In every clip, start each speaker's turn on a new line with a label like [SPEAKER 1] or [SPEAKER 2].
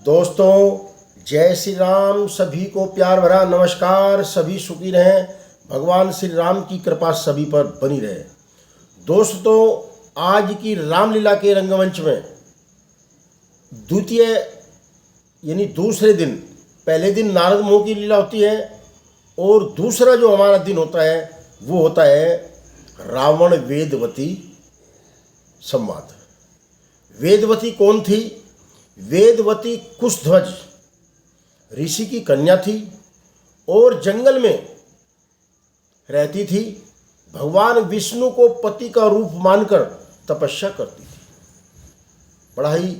[SPEAKER 1] दोस्तों जय श्री राम। सभी को प्यार भरा नमस्कार। सभी सुखी रहें, भगवान श्री राम की कृपा सभी पर बनी रहे। दोस्तों आज की रामलीला के रंगमंच में द्वितीय यानी दूसरे दिन, पहले दिन नारद मुनि की लीला होती है और दूसरा जो हमारा दिन होता है वो होता है रावण वेदवती संवाद। वेदवती कौन थी? वेदवती कुशध्वज ऋषि की कन्या थी और जंगल में रहती थी। भगवान विष्णु को पति का रूप मानकर तपस्या करती थी। बड़ा ही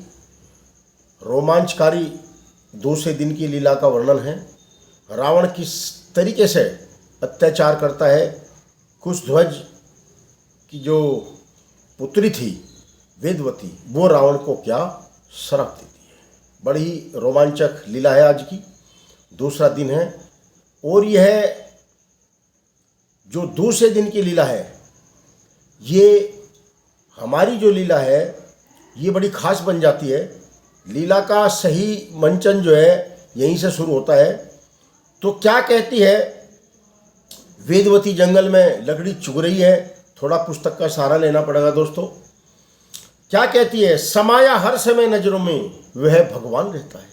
[SPEAKER 1] रोमांचकारी दूसरे दिन की लीला का वर्णन है। रावण किस तरीके से अत्याचार करता है। कुशध्वज की जो पुत्री थी वेदवती, वो रावण को क्या श्राप देती है। बड़ी ही रोमांचक लीला है। आज की दूसरा दिन है और यह जो दूसरे दिन की लीला है, ये हमारी जो लीला है ये बड़ी खास बन जाती है। लीला का सही मंचन जो है यहीं से शुरू होता है। तो क्या कहती है वेदवती? जंगल में लकड़ी चुग रही है। थोड़ा पुस्तक का सहारा लेना पड़ेगा दोस्तों। क्या कहती है? समाया हर समय नजरों में वह भगवान रहता है।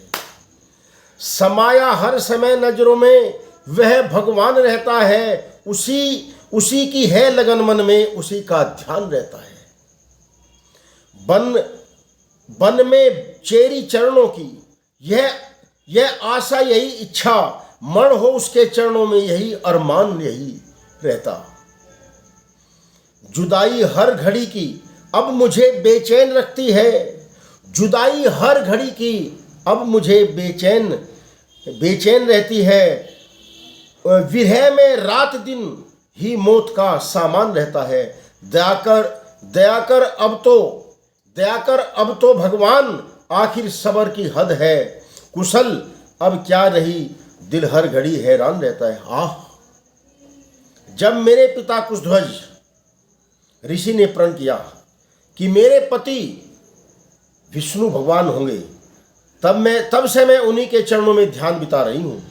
[SPEAKER 1] समाया हर समय नजरों में वह भगवान रहता है। उसी की है लगन मन में, उसी का ध्यान रहता है। बन में चेरी चरणों की यह आशा, यही इच्छा, मण हो उसके चरणों में, यही अरमान यही रहता। जुदाई हर घड़ी की अब मुझे बेचैन रखती है। जुदाई हर घड़ी की अब मुझे बेचैन रहती है। विरह में रात दिन ही मौत का सामान रहता है। दयाकर अब तो भगवान, आखिर सबर की हद है। कुशल अब क्या रही, दिल हर घड़ी हैरान रहता है। आह, जब मेरे पिता कुशध्वज ऋषि ने प्रण किया कि मेरे पति विष्णु भगवान होंगे, तब से मैं उन्हीं के चरणों में ध्यान बिता रही हूँ।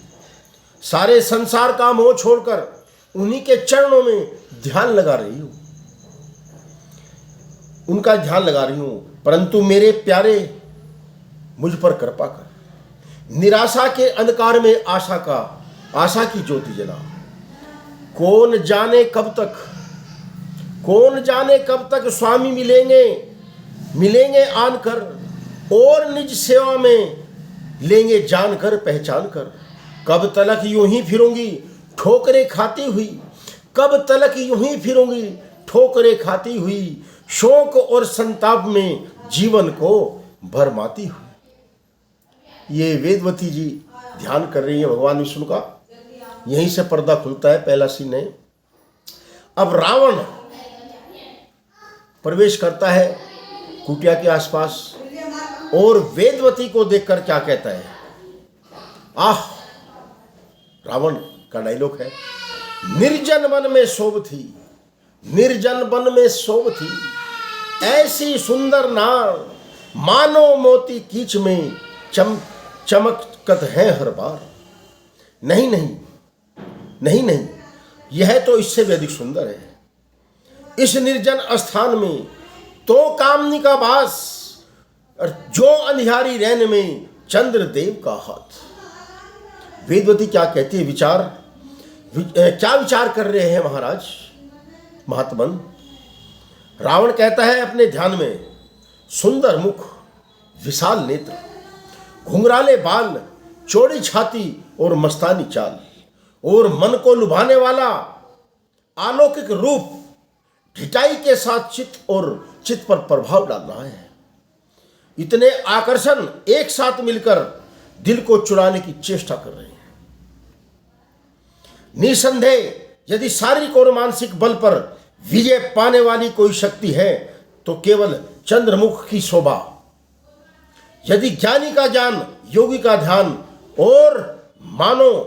[SPEAKER 1] सारे संसार का मोह छोड़कर उन्हीं के चरणों में ध्यान लगा रही हूँ, उनका ध्यान लगा रही हूँ। परंतु मेरे प्यारे, मुझ पर कृपा कर। निराशा के अंधकार में आशा की ज्योति जला। कौन जाने कब तक स्वामी मिलेंगे आनकर, और निज सेवा में लेंगे जानकर पहचान कर। कब तलक यूं ही फिरूंगी ठोकरें खाती हुई, कब तलक यूं ही फिरूंगी ठोकरें खाती हुई, शोक और संताप में जीवन को भरमाती हुई। ये वेदवती जी ध्यान कर रही है भगवान विष्णु का। यहीं से पर्दा खुलता है, पहला सीन है। अब रावण प्रवेश करता है कुटिया के आसपास और वेदवती को देखकर क्या कहता है? आह, रावण का डायलॉग है, निर्जन वन में शोभ थी, ऐसी सुंदर नार, मानो मोती कीच में चमकत है हर बार। नहीं, यह तो इससे भी अधिक सुंदर है। इस निर्जन स्थान में तो कामनी का वास, जो अंधियारी रैन में चंद्रदेव का हाथ। वेदवती क्या कहती है? क्या विचार कर रहे हैं महाराज महात्मन? रावण कहता है अपने ध्यान में, सुंदर मुख, विशाल नेत्र, घुंघराले बाल, चौड़ी छाती और मस्तानी चाल, और मन को लुभाने वाला अलौकिक रूप, ढिठाई के साथ चित्त पर प्रभाव डाल रहा है। इतने आकर्षण एक साथ मिलकर दिल को चुराने की चेष्टा कर रहे हैं। निसंदेह यदि शारीरिक और मानसिक बल पर विजय पाने वाली कोई शक्ति है तो केवल चंद्रमुख की शोभा। यदि ज्ञानी का ज्ञान, योगी का ध्यान और मानव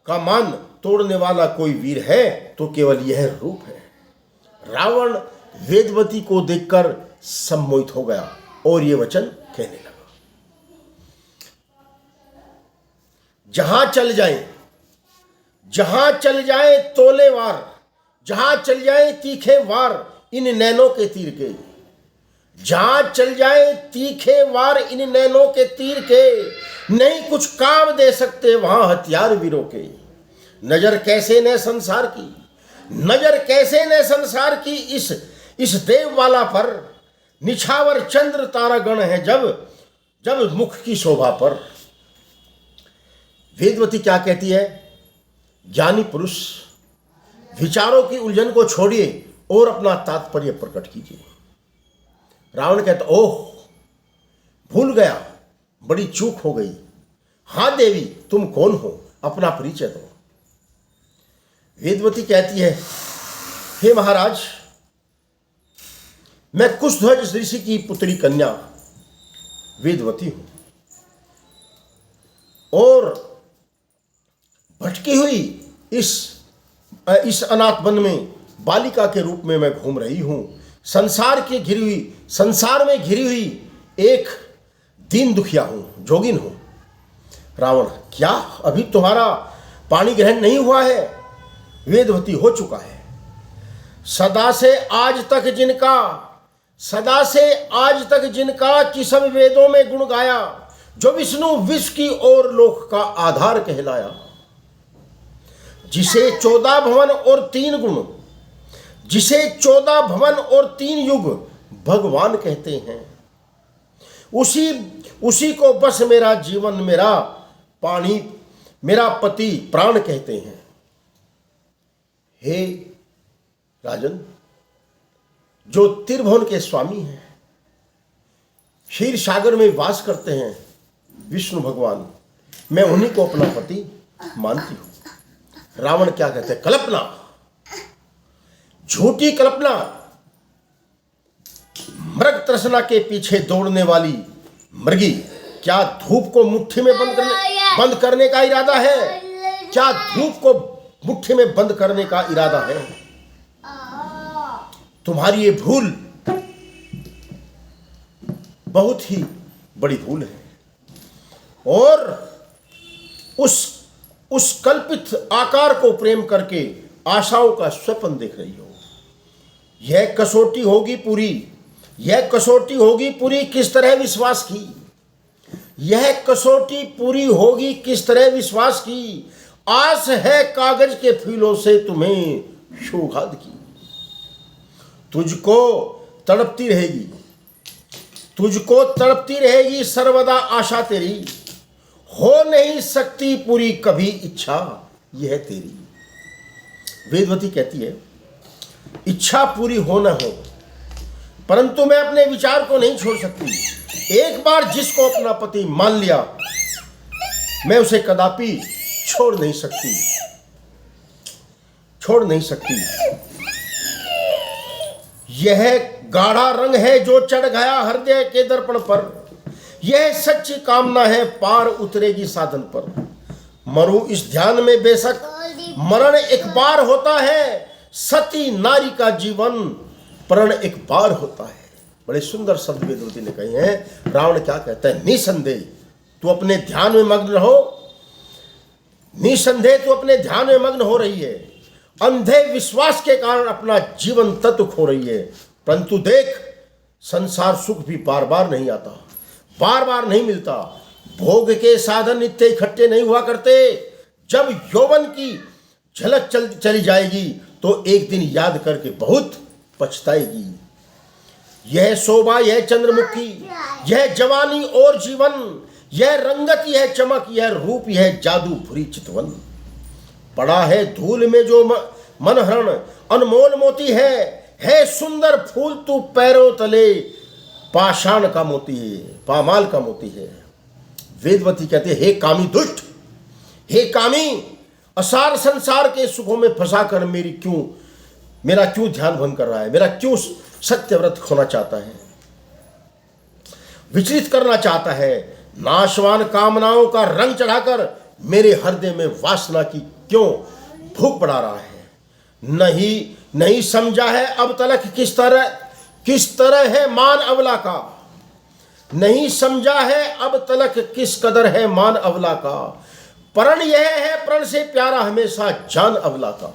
[SPEAKER 1] का मान तोड़ने वाला कोई वीर है तो केवल यह रूप है। रावण वेदवती को देखकर सम्मोहित हो गया और ये वचन कहने लगा। जहां चल जाए, जहां चल जाए तोले वार, जहां चल जाए तीखे वार इन नैनों के तीर के, जहां चल जाए तीखे वार इन नैनों के तीर के, नहीं कुछ काम दे सकते वहां हथियार वीरों के। नजर कैसे न संसार की, नजर कैसे न संसार की इस देव वाला पर, निछावर चंद्र तारागण है जब जब मुख की शोभा पर। वेदवती क्या कहती है? ज्ञानी पुरुष विचारों की उलझन को छोड़िए और अपना तात्पर्य प्रकट कीजिए। रावण कहता, ओह भूल गया, बड़ी चूक हो गई। हाँ देवी, तुम कौन हो, अपना परिचय दो। वेदवती कहती है, हे महाराज, मैं कुशध्वज ऋषि की पुत्री कन्या वेदवती हूं और भटकी हुई इस अनाथ वन में बालिका के रूप में मैं घूम रही हूं। संसार में घिरी हुई एक दीन दुखिया हूं, जोगिन हूं। रावण, क्या अभी तुम्हारा पाणी ग्रहण नहीं हुआ है? वेदवती, हो चुका है। सदा से आज तक जिनका कि सब वेदों में गुण गाया, जो विष्णु विश्व की और लोक का आधार कहलाया, जिसे 14 भवन और 3 गुण, जिसे 14 भवन और 3 युग भगवान कहते हैं, उसी को बस मेरा जीवन, मेरा पाणी, मेरा पति प्राण कहते हैं। हे राजन, जो त्रिभुवन के स्वामी हैं, क्षीर सागर में वास करते हैं विष्णु भगवान, मैं उन्हीं को अपना पति मानती हूं। रावण क्या कहते हैं? कल्पना, झूठी कल्पना, मृग तृष्णा के पीछे दौड़ने वाली मृगी, क्या धूप को मुट्ठी में बंद करने का इरादा है? क्या धूप को मुट्ठी में बंद करने का इरादा है? तुम्हारी ये भूल बहुत ही बड़ी भूल है और उस कल्पित आकार को प्रेम करके आशाओं का स्वप्न देख रही हो। यह कसौटी होगी पूरी किस तरह विश्वास की, यह कसौटी पूरी होगी किस तरह विश्वास की, आस है कागज के फूलों से तुम्हें सौगात की। तुझको तड़पती रहेगी सर्वदा आशा तेरी, हो नहीं सकती पूरी कभी इच्छा यह तेरी। वेदवती कहती है, इच्छा पूरी हो न हो, परंतु मैं अपने विचार को नहीं छोड़ सकती। एक बार जिसको अपना पति मान लिया, मैं उसे कदापि छोड़ नहीं सकती। यह गाढ़ा रंग है जो चढ़ गया हृदय के दर्पण पर, यह सच्ची कामना है पार उतरेगी साधन पर। मरूं इस ध्यान में बेशक मरण एक बार होता है, सती नारी का जीवन प्रण एक बार होता है। बड़े सुंदर शब्द वेदवती ने कहे हैं। रावण क्या कहता है? निसंदेह तू अपने ध्यान में मग्न रहो, निसंदेह तू अपने ध्यान में मग्न हो रही है, अंधे विश्वास के कारण अपना जीवन तत्व खो रही है। परंतु देख, संसार सुख भी बार बार नहीं आता, बार बार नहीं मिलता। भोग के साधन नित्य इकट्ठे नहीं हुआ करते। जब यौवन की झलक चली जाएगी तो एक दिन याद करके बहुत पछताएगी। यह शोभा, यह चंद्रमुखी, यह जवानी और जीवन, यह रंगत, यह चमक, यह रूप, यह जादू भरी चितवन। पड़ा है धूल में जो मनहरण अनमोल मोती है सुंदर फूल तू पैरों तले पाषाण का मोती है, पामाल का मोती है। वेदवती कहते हैं, हे कामी दुष्ट, हे कामी, असार संसार के सुखों में फंसाकर मेरा क्यों ध्यान भंग कर रहा है, मेरा क्यों सत्यव्रत खोना चाहता है, विचलित करना चाहता है, नाशवान कामनाओं का रंग चढ़ाकर मेरे हृदय में वासना की क्यों भूख बढ़ा रहा है। नहीं समझा है अब तलक किस तरह है मान अवला का, नहीं समझा है अब तलक किस कदर है मान अवला का। प्रण यह है प्रण से प्यारा हमेशा जान अबला का।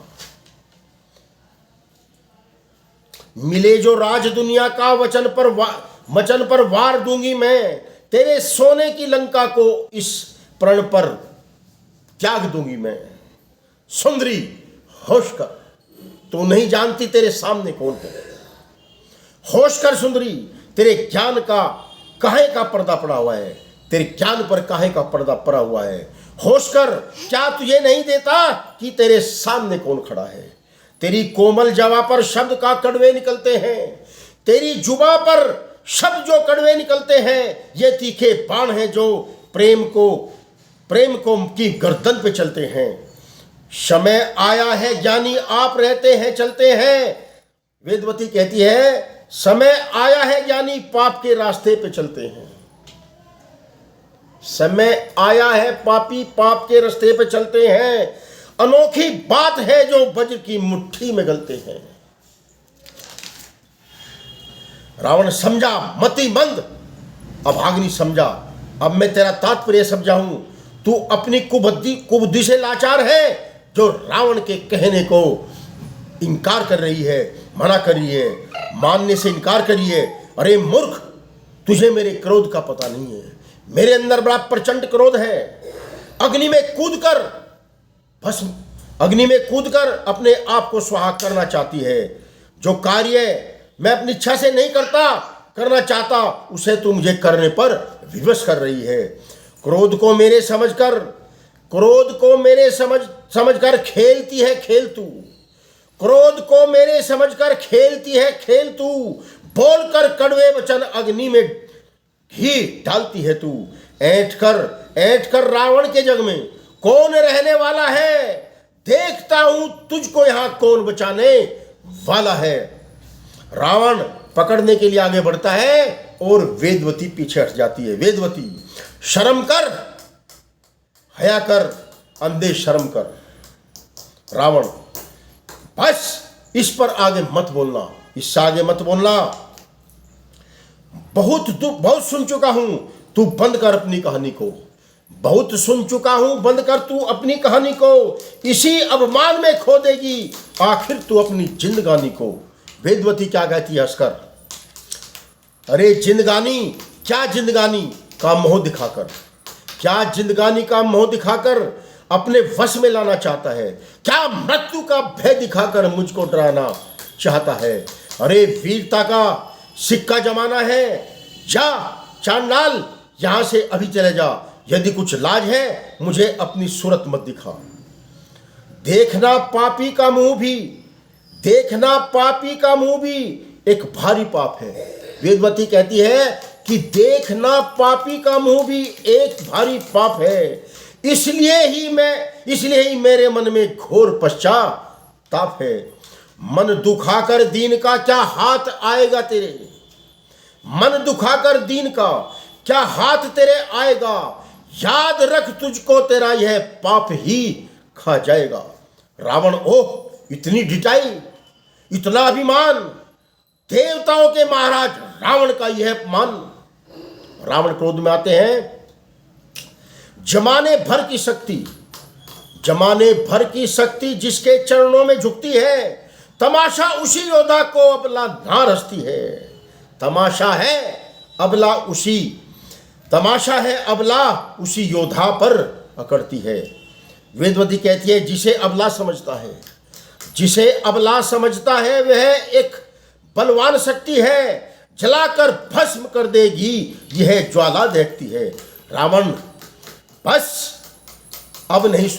[SPEAKER 1] मिले जो राज दुनिया का वचन पर वार दूंगी मैं, तेरे सोने की लंका को इस प्रण पर त्याग दूंगी मैं। सुंदरी होश कर, तू नहीं जानती तेरे सामने कौन है। होश कर सुंदरी, तेरे ज्ञान का काहे का पर्दा पड़ा हुआ है, तेरे ज्ञान पर काहे का पर्दा पड़ा हुआ है। होश कर, क्या तुझे नहीं देता कि तेरे सामने कौन खड़ा है। तेरी कोमल जवा पर शब्द का कड़वे निकलते हैं, तेरी जुबा पर शब्द जो कड़वे निकलते हैं, ये तीखे बाण हैं जो प्रेम को की गर्दन पे चलते हैं। समय आया है ज्ञानी आप रहते हैं चलते हैं। वेदवती कहती है समय आया है ज्ञानी पाप के रास्ते पे चलते हैं। समय आया है पापी पाप के रास्ते पे चलते हैं। अनोखी बात है जो वज्र की मुट्ठी में गलते हैं। रावण समझा मति मंद, अब अग्नि समझा। अब मैं तेरा तात्पर्य समझाऊं। तू अपनी कुबुद्धि से लाचार है, जो रावण के कहने को इनकार कर रही है, मना कर रही है, मानने से इनकार कर रही है। अरे मूर्ख, तुझे मेरे क्रोध का पता नहीं है। मेरे अंदर बड़ा प्रचंड क्रोध है। अग्नि में कूद कर अपने आप को स्वाहा करना चाहती है। जो कार्य मैं अपनी इच्छा से नहीं करना चाहता, उसे तू मुझे करने पर विवश कर रही है। क्रोध को मेरे समझकर खेलती है खेल तू। क्रोध को मेरे समझकर खेलती है खेल तू। बोलकर कड़वे वचन अग्नि में घी डालती है तू। ऐंठ कर रावण के जग में कौन रहने वाला है। देखता हूं तुझको यहां कौन बचाने वाला है। रावण पकड़ने के लिए आगे बढ़ता है और वेदवती पीछे हट जाती है। वेदवती, शर्म कर, हया कर, अंधे शर्म कर। रावण, बस इस पर आगे मत बोलना, इससे आगे मत बोलना। बहुत सुन चुका हूं, तू बंद कर अपनी कहानी को। बहुत सुन चुका हूं, बंद कर तू अपनी कहानी को। इसी अभिमान में खो देगी आखिर तू अपनी जिंदगानी को। वेदवती क्या कहती है हंसकर, अरे जिंदगानी, क्या जिंदगानी का मोह दिखाकर, क्या जिंदगानी का मोह दिखाकर अपने वश में लाना चाहता है। क्या मृत्यु का भय दिखाकर मुझको डराना चाहता है। अरे वीरता का सिक्का जमाना है, जा चांडाल यहां से अभी चले जा। यदि कुछ लाज है मुझे अपनी सूरत मत दिखा। देखना पापी का मुंह भी एक भारी पाप है। वेदवती कहती है कि देखना पापी का मुंह भी एक भारी पाप है। इसलिए ही मेरे मन में घोर पश्चाताप है। मन दुखाकर दीन का क्या हाथ आएगा तेरे। मन दुखाकर दीन का क्या हाथ तेरे आएगा। याद रख तुझको तेरा यह पाप ही खा जाएगा। रावण, ओह इतनी ढिठाई, इतना अभिमान, देवताओं के महाराज रावण का यह अपमान। रावण क्रोध में आते हैं। जमाने भर की शक्ति जिसके चरणों में झुकती है, तमाशा उसी योद्धा को अबला ना रचती है। तमाशा है अबला उसी योद्धा पर अकड़ती है। वेदवती कहती है जिसे अबला समझता है वह एक बलवान शक्ति है, जलाकर भस्म कर देगी यह ज्वाला देखती है। रावण, बस अब नहीं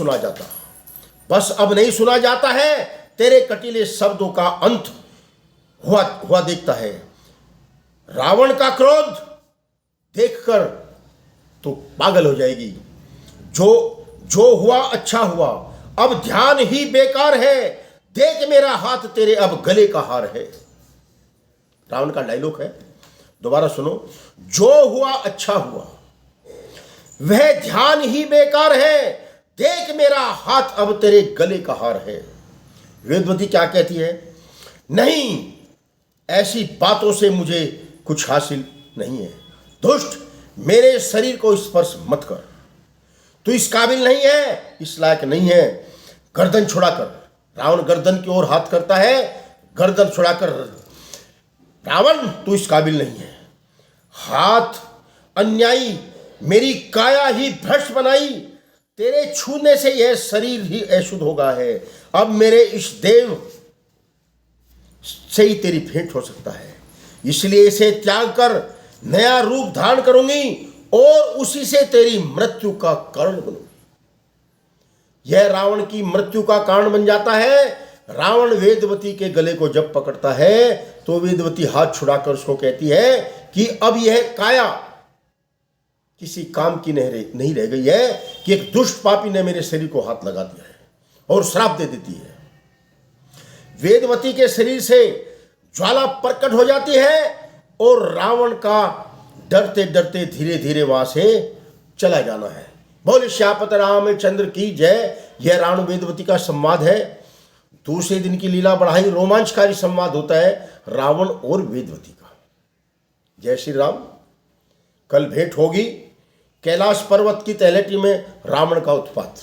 [SPEAKER 1] सुना जाता है। तेरे कटीले शब्दों का अंत हुआ देखता है। रावण का क्रोध देखकर तो पागल हो जाएगी। जो हुआ अच्छा हुआ, अब ध्यान ही बेकार है। देख मेरा हाथ तेरे अब गले का हार है। रावण का डायलॉग है, दोबारा सुनो। जो हुआ अच्छा हुआ, वह ध्यान ही बेकार है। देख मेरा हाथ अब तेरे गले का हार है। वेदवती क्या कहती है, नहीं, ऐसी बातों से मुझे कुछ हासिल नहीं है। दुष्ट, मेरे शरीर को स्पर्श मत कर। तू इस काबिल नहीं है, इस लायक नहीं है। गर्दन छुड़ाकर, रावण गर्दन की ओर हाथ करता है, गर्दन छुड़ाकर, रावण तू इस काबिल नहीं है। हाथ अन्यायी, मेरी काया ही भ्रष्ट बनाई, तेरे छूने से यह शरीर ही अशुद्ध होगा है। अब मेरे इस देव से ही तेरी भेंट हो सकता है, इसलिए इसे त्याग कर नया रूप धारण करूंगी और उसी से तेरी मृत्यु का कारण बनूंगी। यह रावण की मृत्यु का कारण बन जाता है। रावण वेदवती के गले को जब पकड़ता है तो वेदवती हाथ छुड़ाकर उसको कहती है कि अब यह काया किसी काम की नहीं रह गई है कि एक दुष्ट पापी ने मेरे शरीर को हाथ लगा दिया है, और श्राप दे देती है। वेदवती के शरीर से ज्वाला प्रकट हो जाती है और रावण का डरते डरते धीरे धीरे वहां से चला जाना है। बोले श्यापत रामचंद्र की जय। यह रावण वेदवती का संवाद है। दूसरे दिन की लीला बढ़ाई रोमांचकारी संवाद होता है रावण और वेदवती का। जय श्री राम। कल भेंट होगी कैलाश पर्वत की तलहटी में रावण का उत्पात।